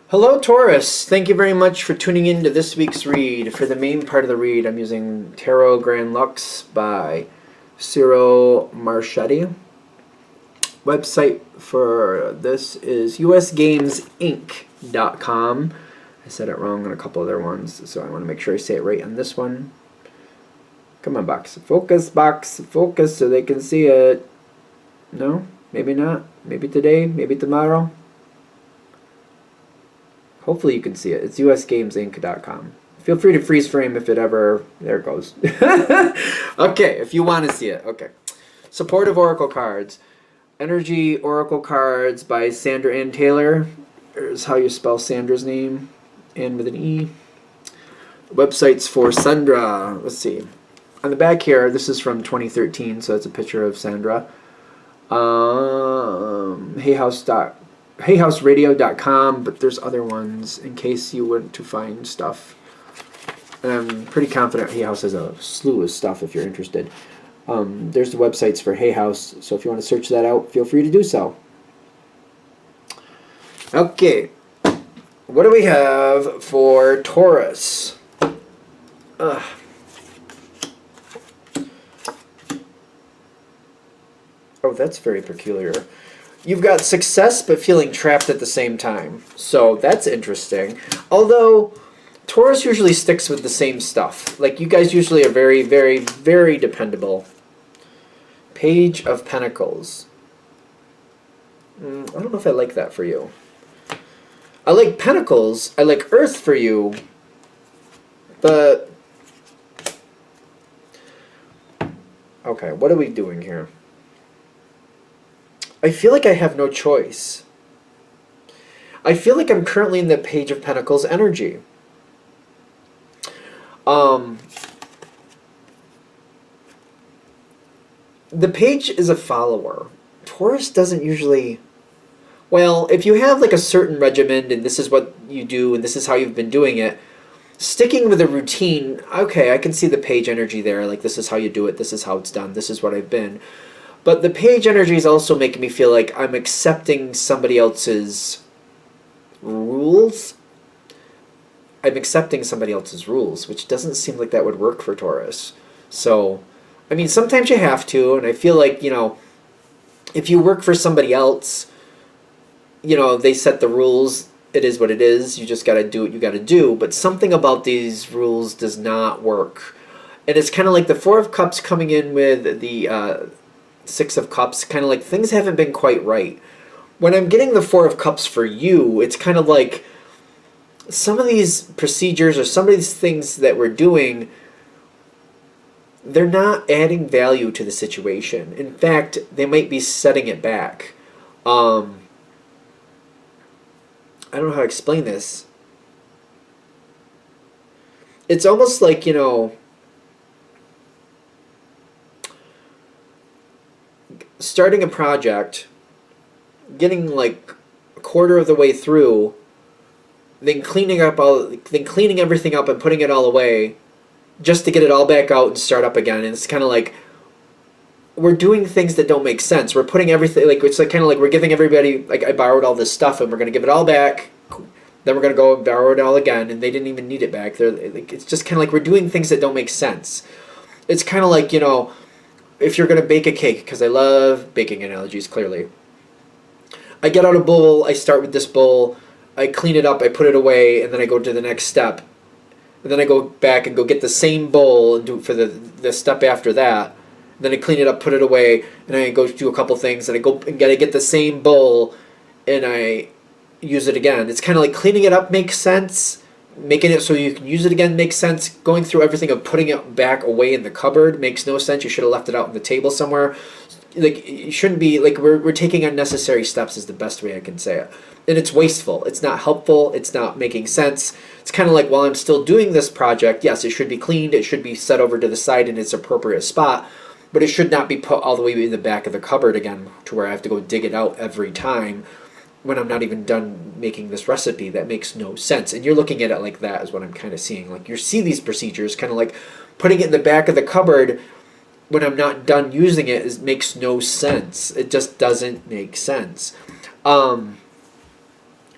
Hello, Taurus. Thank you very much for tuning in to this week's read. For the main part of the read, I'm using Tarot Grand Lux by Cyril Marchetti. Website for this is usgamesinc.com. I said it wrong on a couple other ones, so I want to make sure I say it right on this one. Come on, box, focus so they can see it. No? Maybe not. Maybe today, maybe tomorrow. Hopefully you can see it. It's usgamesinc.com. Feel free to freeze frame if it ever... There it goes. Okay, if you want to see it. Okay. Supportive Oracle Cards. Energy Oracle Cards by Sandra Ann Taylor. Here's how you spell Sandra's name. Ann with an E. Websites for Sandra. Let's see. On the back here, this is from 2013, so that's a picture of Sandra. HeyHouseRadio.com, but there's other ones in case you want to find stuff. And I'm pretty confident Hay House has a slew of stuff if you're interested. There's the websites for Hay House, so if you want to search that out, feel free to do so. Okay, what do we have for Taurus? Oh, that's very peculiar. You've got success but feeling trapped at the same time. So that's interesting. Although Taurus usually sticks with the same stuff. Like you guys usually are very, very, very dependable. Page of Pentacles. I don't know if I like that for you. I like Pentacles. I like Earth for you. But... okay, what are we doing here? I feel like I have no choice. I feel like I'm currently in the Page of Pentacles energy. The Page is a follower. Taurus doesn't usually... well, if you have like a certain regimen and this is what you do and this is how you've been doing it, sticking with a routine, okay, I can see the Page energy there. Like this is how you do it, this is how it's done, this is what I've been. But the Page energy is also making me feel like I'm accepting somebody else's rules. I'm accepting somebody else's rules, which doesn't seem like that would work for Taurus. So, I mean, sometimes you have to, and I feel like, you know, if you work for somebody else, you know, they set the rules, it is what it is, you just got to do what you got to do, but something about these rules does not work. And it's kind of like the Four of Cups coming in with the... Six of Cups, kind of like things haven't been quite right. When I'm getting the Four of Cups for you, it's kind of like some of these procedures or some of these things that we're doing, they're not adding value to the situation. In fact, they might be setting it back. I don't know how to explain this. It's almost like, you know, starting a project, getting like a quarter of the way through, then cleaning everything up and putting it all away, just to get it all back out and start up again. And it's kind of like we're doing things that don't make sense. We're putting everything like it's like kind of like we're giving everybody like I borrowed all this stuff and we're gonna give it all back. Then we're gonna go and borrow it all again, and they didn't even need it back. They're like it's just kind of like we're doing things that don't make sense. It's kind of like, you know, if you're going to bake a cake, because I love baking analogies, clearly. I get out a bowl, I start with this bowl, I clean it up, I put it away, and then I go to the next step. And then I go back and go get the same bowl and do it for the step after that. And then I clean it up, put it away, and I go do a couple things, and I go and get the same bowl, and I use it again. It's kind of like cleaning it up makes sense. Making it so you can use it again makes sense. Going through everything of putting it back away in the cupboard makes no sense. You should have left it out on the table somewhere. Like, you shouldn't be, like, we're taking unnecessary steps is the best way I can say it. And it's wasteful. It's not helpful. It's not making sense. It's kind of like, while I'm still doing this project, yes, it should be cleaned. It should be set over to the side in its appropriate spot. But it should not be put all the way in the back of the cupboard again to where I have to go dig it out every time when I'm not even done making this recipe. That makes no sense. And you're looking at it like that is what I'm kind of seeing. Like you see these procedures kind of like putting it in the back of the cupboard when I'm not done using it makes no sense. It just doesn't make sense. And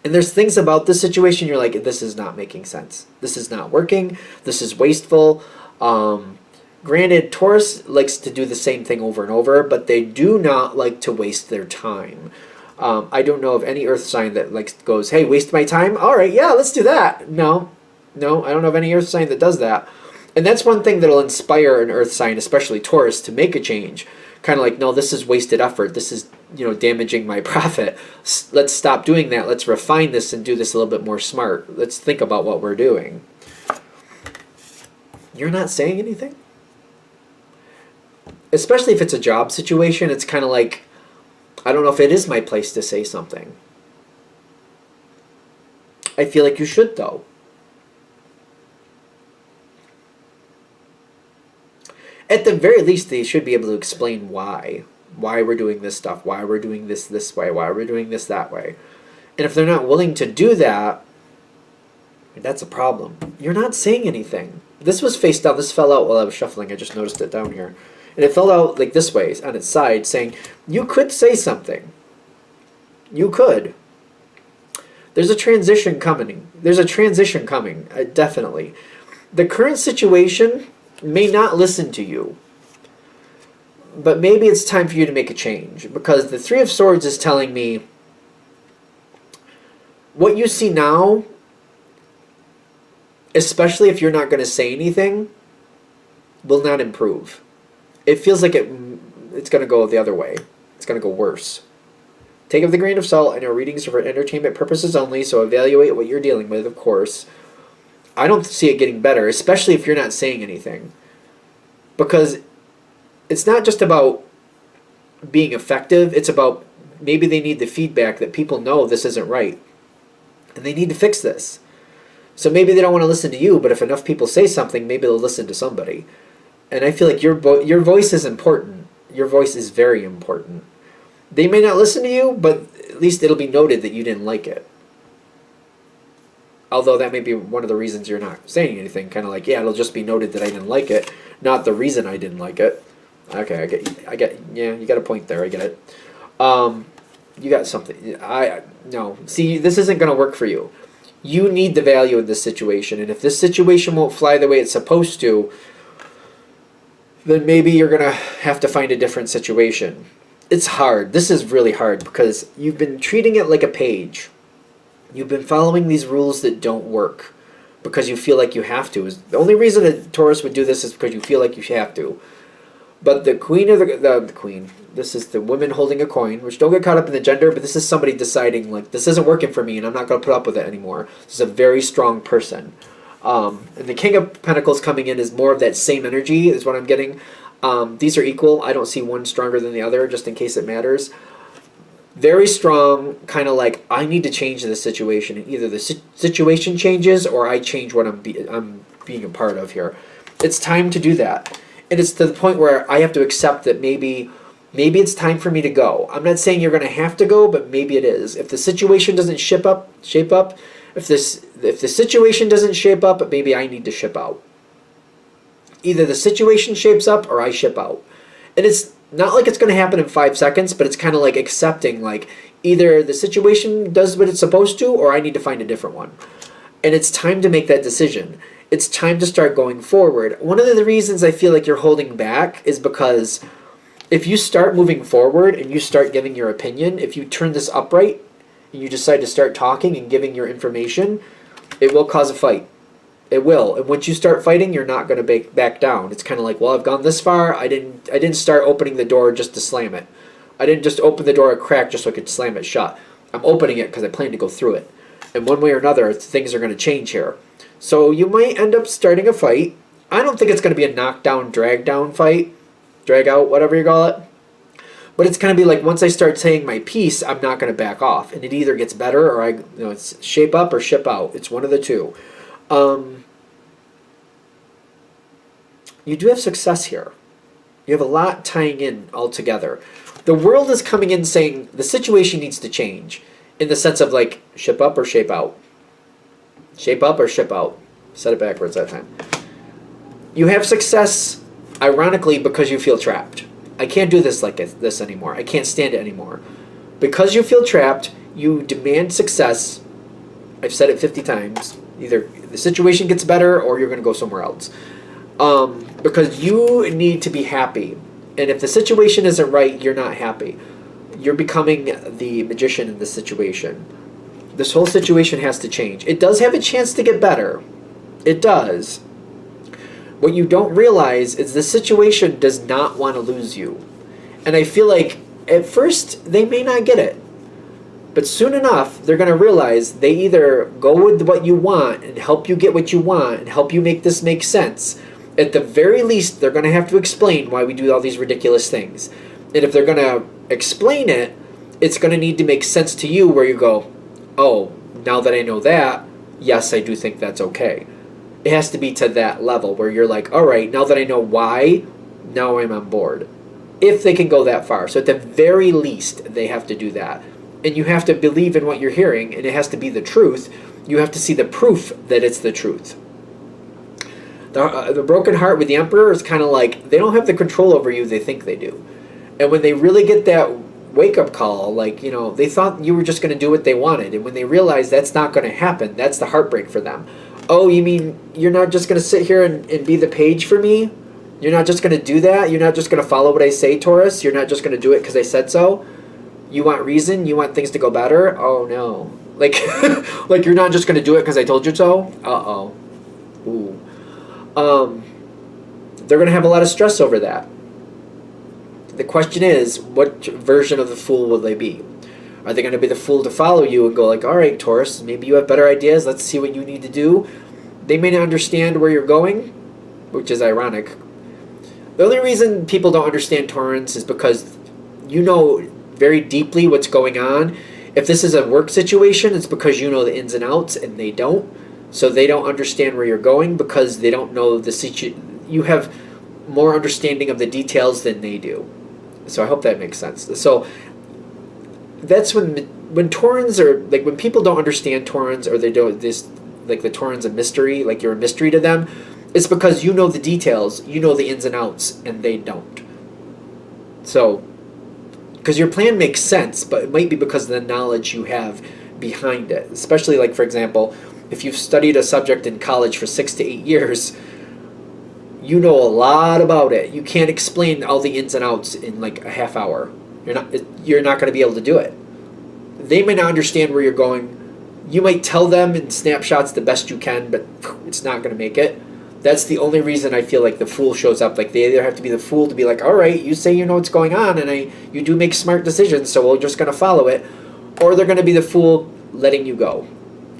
And there's things about this situation you're like, this is not making sense. This is not working. This is wasteful. Granted, Taurus likes to do the same thing over and over, but they do not like to waste their time. I don't know of any earth sign that goes, hey, waste my time? All right, yeah, let's do that. No, I don't know of any earth sign that does that. And that's one thing that'll inspire an earth sign, especially Taurus, to make a change. Kind of like, no, this is wasted effort. This is, damaging my profit. Let's stop doing that. Let's refine this and do this a little bit more smart. Let's think about what we're doing. You're not saying anything? Especially if it's a job situation, it's kind of like, I don't know if it is my place to say something. I feel like you should, though. At the very least, they should be able to explain why. Why we're doing this stuff. Why we're doing this way. Why we're doing this that way. And if they're not willing to do that, that's a problem. You're not saying anything. This was face down. This fell out while I was shuffling. I just noticed it down here. And it fell out like this way, on its side, saying, you could say something. You could. There's a transition coming. There's a transition coming, definitely. The current situation may not listen to you. But maybe it's time for you to make a change. Because the Three of Swords is telling me what you see now, especially if you're not going to say anything, will not improve. It feels like it's going to go the other way. It's going to go worse. Take it with a grain of salt. I know readings are for entertainment purposes only, so evaluate what you're dealing with, of course. I don't see it getting better, especially if you're not saying anything. Because it's not just about being effective. It's about maybe they need the feedback that people know this isn't right. And they need to fix this. So maybe they don't want to listen to you, but if enough people say something, maybe they'll listen to somebody. And I feel like your voice is important. Your voice is very important. They may not listen to you, but at least it'll be noted that you didn't like it. Although that may be one of the reasons you're not saying anything. Kind of like, yeah, it'll just be noted that I didn't like it, not the reason I didn't like it. Okay, I get. Yeah, you got a point there. I get it. You got something. No. See, this isn't going to work for you. You need the value in this situation, and if this situation won't fly the way it's supposed to, then maybe you're going to have to find a different situation. It's hard. This is really hard because you've been treating it like a page. You've been following these rules that don't work because you feel like you have to. The only reason a Taurus would do this is because you feel like you have to. But the queen of the queen, this is the woman holding a coin, which don't get caught up in the gender, but this is somebody deciding, like, this isn't working for me and I'm not going to put up with it anymore. This is a very strong person. And the King of Pentacles coming in is more of that same energy is what I'm getting. These are equal. I don't see one stronger than the other, just in case it matters. Very strong, kind of like, I need to change this situation. Either the situation changes or I change what I'm being a part of here. It's time to do that. And it's to the point where I have to accept that maybe it's time for me to go. I'm not saying you're going to have to go, but maybe it is. If the situation doesn't shape up, if the situation doesn't shape up, maybe I need to ship out. Either the situation shapes up or I ship out. And it's not like it's going to happen in 5 seconds, but it's kind of like accepting, like, either the situation does what it's supposed to or I need to find a different one. And it's time to make that decision. It's time to start going forward. One of the reasons I feel like you're holding back is because if you start moving forward and you start giving your opinion, if you turn this upright and you decide to start talking and giving your information, it will cause a fight. It will. And once you start fighting, you're not going to back down. It's kind of like, well, I've gone this far. I didn't start opening the door just to slam it. I didn't just open the door a crack just so I could slam it shut. I'm opening it because I plan to go through it. And one way or another, things are going to change here. So you might end up starting a fight. I don't think it's going to be a knockdown, drag down fight. Drag out, whatever you call it. But it's going to be like, once I start saying my piece, I'm not going to back off. And it either gets better or it's shape up or ship out. It's one of the two. You do have success here. You have a lot tying in all together. The world is coming in saying the situation needs to change in the sense of like ship up or shape out. Shape up or ship out. Said it backwards that time. You have success, ironically, because you feel trapped. I can't do this like this anymore. I can't stand it anymore. Because you feel trapped, you demand success, I've said it 50 times. Either the situation gets better or you're going to go somewhere else. Because you need to be happy. And if the situation isn't right, you're not happy. You're becoming the magician in this situation. This whole situation has to change. It does have a chance to get better. It does. What you don't realize is the situation does not want to lose you. And I feel like at first they may not get it. But soon enough, they're going to realize they either go with what you want and help you get what you want and help you make this make sense. At the very least, they're going to have to explain why we do all these ridiculous things. And if they're going to explain it, it's going to need to make sense to you where you go, oh, now that I know that, yes, I do think that's okay. It has to be to that level where you're like, all right, now that I know why, now I'm on board. If they can go that far. So at the very least, they have to do that. And you have to believe in what you're hearing, and it has to be the truth. You have to see the proof that it's the truth. The broken heart with the Emperor is kind of like, they don't have the control over you they think they do. And when they really get that wake-up call, like, you know, they thought you were just going to do what they wanted. And when they realize that's not going to happen, that's the heartbreak for them. Oh, you mean you're not just going to sit here and be the page for me? You're not just going to do that? You're not just going to follow what I say, Taurus? You're not just going to do it because I said so? You want reason? You want things to go better? Oh, no. Like, like you're not just going to do it because I told you so? Uh-oh. Ooh. They're going to have a lot of stress over that. The question is, what version of the fool will they be? Are they going to be the fool to follow you and go like, all right, Taurus, maybe you have better ideas. Let's see what you need to do. They may not understand where you're going, which is ironic. The only reason people don't understand Taurans is because you know very deeply what's going on. If this is a work situation, it's because you know the ins and outs and they don't. So they don't understand where you're going because they don't know the situation. You have more understanding of the details than they do. So I hope that makes sense. So that's when Taurans are, like, when people don't understand Taurans, or they don't, this, like, the Tauran's a mystery, like you're a mystery to them, it's because you know the details, you know the ins and outs, and they don't. So, because your plan makes sense, but it might be because of the knowledge you have behind it. Especially, like, for example, if you've studied a subject in college for 6 to 8 years, you know a lot about it. You can't explain all the ins and outs in like a half hour. You're not going to be able to do it. They may not understand where you're going. You might tell them in snapshots the best you can, but it's not going to make it. That's the only reason I feel like the fool shows up. Like, they either have to be the fool to be like, all right, you say you know what's going on, and you do make smart decisions, so we're just going to follow it. Or they're going to be the fool letting you go.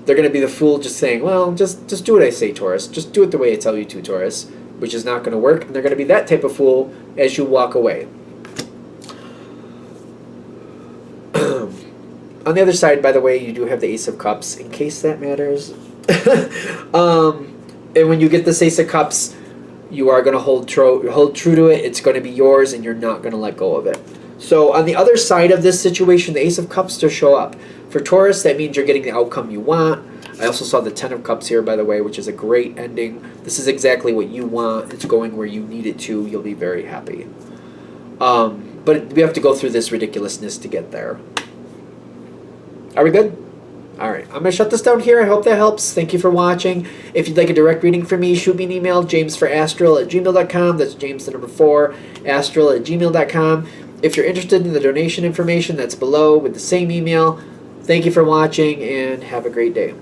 They're going to be the fool just saying, well, just do what I say, Taurus. Just do it the way I tell you to, Taurus, which is not going to work. And they're going to be that type of fool as you walk away. On the other side, by the way, you do have the Ace of Cups, in case that matters. And when you get this Ace of Cups, you are going to hold true to it. It's going to be yours, and you're not going to let go of it. So on the other side of this situation, the Ace of Cups to show up. For Taurus, that means you're getting the outcome you want. I also saw the Ten of Cups here, by the way, which is a great ending. This is exactly what you want. It's going where you need it to. You'll be very happy. But we have to go through this ridiculousness to get there. Are we good? All right. I'm going to shut this down here. I hope that helps. Thank you for watching. If you'd like a direct reading from me, shoot me an email, jamesforastral@gmail.com. That's James, the number 4, astral@gmail.com. If you're interested in the donation information, that's below with the same email. Thank you for watching, and have a great day.